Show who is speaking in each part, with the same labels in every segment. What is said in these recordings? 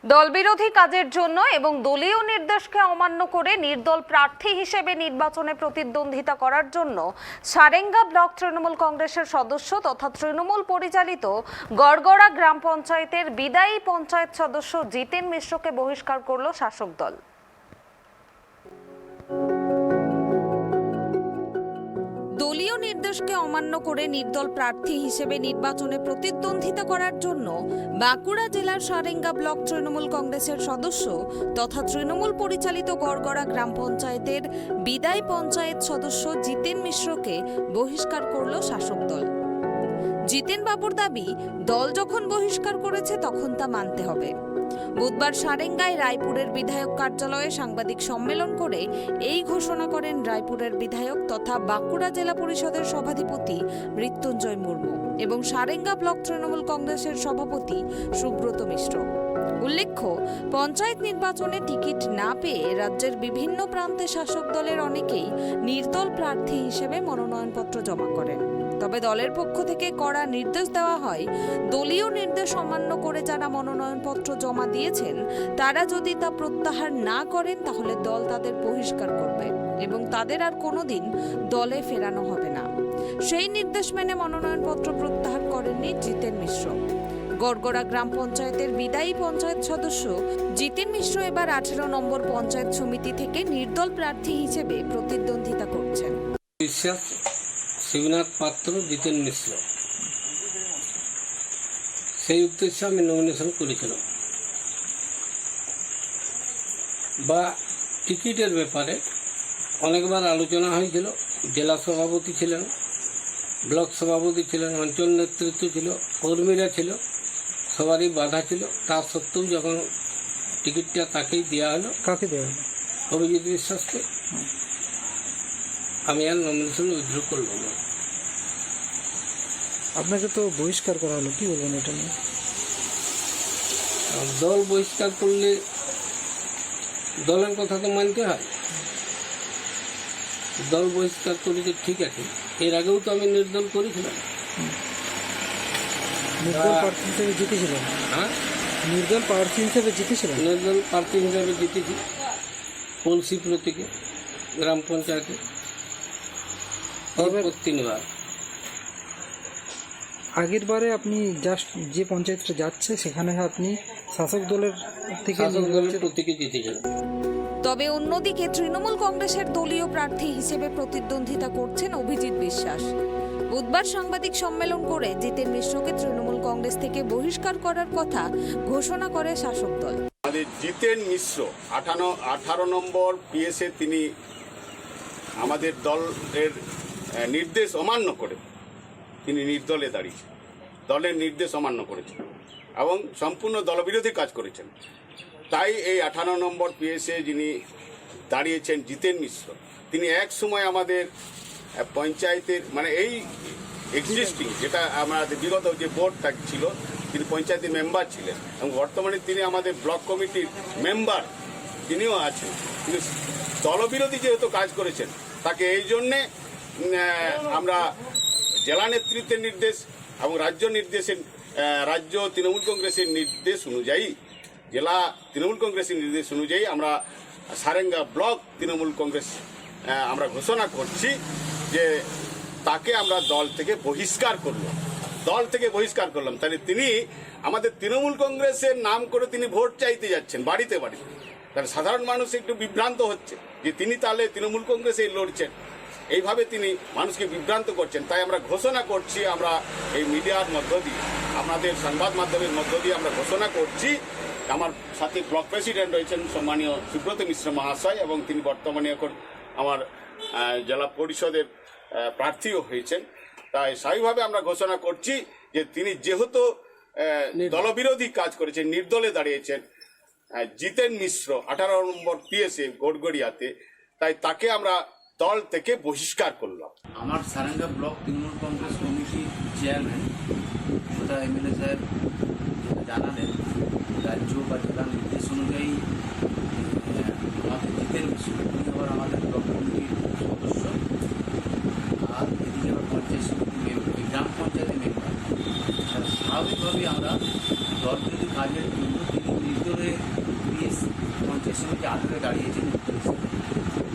Speaker 1: দলবিরোধী কাজের জন্য এবং দলীয় নির্দেশকে অমান্য করে নির্দল প্রার্থী হিসেবে নির্বাচনে প্রতিদ্বন্দ্বিতা করার জন্য সারেঙ্গা ব্লক তৃণমূল কংগ্রেসের সদস্য তথা তৃণমূল পরিচালিত গড়গড়া গ্রাম পঞ্চায়েতের বিদায়ী পঞ্চায়েত সদস্য জিতেন মিশ্রকে বহিষ্কার করল শাসক দল। দলীয় নির্দেশকে অমান্য করে নির্দল প্রার্থী হিসেবে নির্বাচনে প্রতিদ্বন্দ্বিতা করার জন্য বাঁকুড়া জেলার সারেঙ্গা ব্লক তৃণমূল কংগ্রেসের সদস্য তথা তৃণমূল পরিচালিত গড়গড়া গ্রাম পঞ্চায়েতের বিদায়ী পঞ্চায়েত সদস্য জিতেন মিশ্রকে বহিষ্কার করল শাসক দল। জিতেন বাবুর দাবি, দল যখন বহিষ্কার করেছে তখন তা মানতে হবে। বুধবার সারেঙ্গায় রায়পুরের বিধায়ক কার্যালয়ে সাংবাদিক সম্মেলন করে এই ঘোষণা করেন রায়পুরের বিধায়ক তথা বাঁকুড়া জেলা পরিষদের সভাধিপতি মৃত্যুঞ্জয় মুর্মু এবং সারেঙ্গা ব্লক তৃণমূল কংগ্রেসের সভাপতি সুব্রত মিশ্র। উল্লেখ্য, পঞ্চায়েত নির্বাচনে টিকিট না পেয়ে রাজ্যের বিভিন্ন প্রান্তে শাসক দলের অনেকেই নির্দল প্রার্থী হিসেবে মনোনয়নপত্র জমা করেন। তবে দলের পক্ষ থেকে কড়া নির্দেশ দেওয়া হয়, দলীয় নির্দেশ অমান্য করে যারা মনোনয়নপত্র জমা দিয়েছেন তারা যদি তা প্রত্যাহার না করেন তাহলে দল তাদের বহিষ্কার করবে এবং তাদের আর কোনোদিন দলে ফেরানো হবে না। সেই নির্দেশ মেনে মনোনয়নপত্র প্রত্যাহার করেননি জিতেন মিশ্র। গড়গড়া গ্রাম পঞ্চায়েতের বিদায়ী পঞ্চায়েত সদস্য জিতেন মিশ্র এবার 18 নম্বর পঞ্চায়েত সমিতি থেকে নির্দল প্রার্থী হিসেবে প্রতিদ্বন্দ্বিতা করছেন।
Speaker 2: শিবনাথ পাত্র, জিতেন মিশ্র, সেই উদ্দেশ্যে আমি নমিনেশন করেছিলাম। বা টিকিটের ব্যাপারে অনেকবার আলোচনা হয়েছিল। জেলা সভাপতি ছিলেন, ব্লক সভাপতি ছিলেন, অঞ্চল নেতৃত্ব ছিল, কর্মীরা ছিল, সবারই বাধা ছিল। তা সত্ত্বেও যখন টিকিটটা তাকেই দেওয়া হলো,
Speaker 3: কাকে দেওয়া হলো?
Speaker 2: অভিজিৎ বিশ্বাসকে, আমি আর নমিনেশন উইথড্র করলাম না।
Speaker 3: আপনাকে তো বহিষ্কার করা হলো, কি বলবেন এটা নিয়ে?
Speaker 2: দল বহিষ্কার করলে দলের কথা তো মানতে হয়। দল বহিষ্কার করেছে ঠিক আছে, এর আগেও তো আমি নির্দল করেছিলাম।
Speaker 3: নির্দল প্রার্থী হিসেবে জিতেছিলেন?
Speaker 2: হ্যাঁ,
Speaker 3: নির্দল প্রার্থী হিসেবে জিতেছিলেন?
Speaker 2: নির্দল প্রার্থী হিসেবে জিতেছি কলসি প্রতীকে গ্রাম পঞ্চায়েতে 3বার।
Speaker 3: আগের বারে আপনি জাস্ট যে পঞ্চায়েতটা যাচ্ছে সেখানে আপনি শাসক দলের থেকে
Speaker 2: প্রতীকে জিতেছিলেন।
Speaker 1: তবে অন্যদিকে তৃণমূল কংগ্রেসের দলীয় প্রার্থী হিসেবে প্রতিদ্বন্দ্বিতা করছেন অভিজিৎ বিশ্বাস। বুধবার সাংবাদিক সম্মেলন করে জিতেন মিশ্রকে তৃণমূল কংগ্রেস থেকে বহিষ্কার করার কথা ঘোষণা করে শাসক দল।
Speaker 4: আমাদের জিতেন মিশ্র 18 নম্বর পিএসএ তিনি আমাদের দলের নির্দেশ অমান্য করে তিনি নির্দলে দাঁড়িয়েছেন, দলের নির্দেশ অমান্য করেছেন এবং সম্পূর্ণ দলবিরোধী কাজ করেছেন। তাই এই 18 নম্বর পিএসএ যিনি দাঁড়িয়েছেন জিতেন মিশ্র, তিনি এক সময় আমাদের পঞ্চায়েতের মানে এই এক্সিস্টিং যেটা আমাদের বিগত যে বোর্ডটা ছিল, তিনি পঞ্চায়েতের মেম্বার ছিলেন এবং বর্তমানে তিনি আমাদের ব্লক কমিটির মেম্বার, তিনিও আছেন। তিনি দলবিরোধী যেহেতু কাজ করেছেন, তাকে এই জন্যে আমরা জেলা নেতৃত্বের নির্দেশ এবং রাজ্য তৃণমূল কংগ্রেসের নির্দেশ অনুযায়ী, জেলা তৃণমূল কংগ্রেসের নির্দেশ অনুযায়ী আমরা সারেঙ্গা ব্লক তৃণমূল কংগ্রেস আমরা ঘোষণা করছি যে তাকে আমরা দল থেকে বহিষ্কার করলাম। তাহলে তিনি আমাদের তৃণমূল কংগ্রেসের নাম করে তিনি ভোট চাইতে যাচ্ছেন বাড়িতে বাড়িতে। তাহলে সাধারণ মানুষ একটু বিভ্রান্ত হচ্ছে যে তিনি তাহলে তৃণমূল কংগ্রেসে লড়ছেন, এইভাবে তিনি মানুষকে বিভ্রান্ত করছেন। তাই আমরা ঘোষণা করছি, আমরা এই মিডিয়ার মধ্য দিয়ে, আপনাদের সংবাদ মাধ্যমের মধ্য দিয়ে আমরা ঘোষণা করছি। আমার সাথে ব্লক প্রেসিডেন্ট রয়েছেন সম্মানীয় সুব্রত মিশ্র মহাশয় এবং তিনি বর্তমানে এখন আমার জেলা পরিষদের প্রার্থীও হয়েছেন। তাই স্বাভাবিকভাবে আমরা ঘোষণা করছি যে তিনি যেহেতু দলবিরোধী কাজ করেছেন, নির্দলে দাঁড়িয়েছেন, জিতেন মিশ্র 18 নম্বর পিএসএ গড়গড়িয়াতে, তাই তাকে আমরা দল থেকে বহিষ্কার করলাম।
Speaker 5: আমার Sarenga block Trinamool Congress committee chairman তথা এমএলএ সাহেব জানালেন, রাজ্য বা জেলার নির্দেশ অনুযায়ী আমাদের জিতেন মিশ্র তিনি আবার আমাদের ব্লক কমিটির সদস্য, আর এদিকে আবার পঞ্চায়েত সমিতি মেম্বার, গ্রাম পঞ্চায়েতের মেম্বার। স্বাভাবিকভাবেই আমরা দলবিরোধী কাজের জন্য তিনি নির্দলে পিএস পঞ্চায়েত সমিতি আদরে দাঁড়িয়েছেন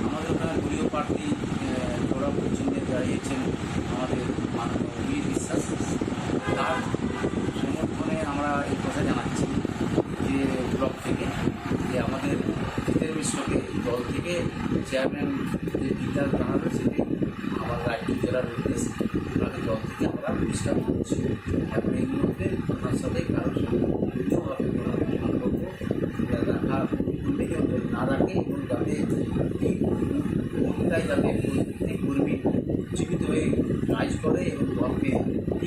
Speaker 5: আমাদের ওখানে দলীয় প্রার্থী জোড়াপুর চিহ্নে দাঁড়িয়েছেন আমাদের মাননীয় বীর বিশ্বাস। তার সমর্থনে আমরা এই কথা জানাচ্ছি যে ব্লক থেকে যে আমাদের জিতেন মিশ্রকে দল থেকে চেয়ারম্যান যে বিদ্যার জানাবে সেটাই আমার রায়পুর জেলার নির্দেশ। ওনাকে দল থেকে আমরা প্রতিষ্ঠা করছি। এখন এই মুহূর্তে ওনার সাথে কারোর সঙ্গে বিভিন্নভাবে কোনো সম্পর্ক রাখা উল্লেখ না রাখে এবং যাতে এই ভূমিকায় যাতে প্রত্যেক কর্মী জীবিত হয়ে কাজ করে এবং দলকে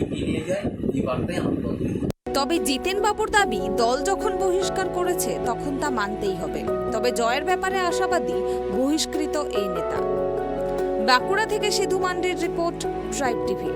Speaker 5: এগিয়ে নিয়ে যায় এই বার্তায় আমি দল থেকে।
Speaker 1: তবে জিতেন বাবুর দাবি দল যখন বহিষ্কার করেছে তখন তা মানতেই হবে। তবে জয়ের ব্যাপারে আশাবাদী বহিষ্কৃত এই নেতা। বাঁকুড়া থেকে সিধু মান্ডির রিপোর্ট, ট্রাইব টিভি।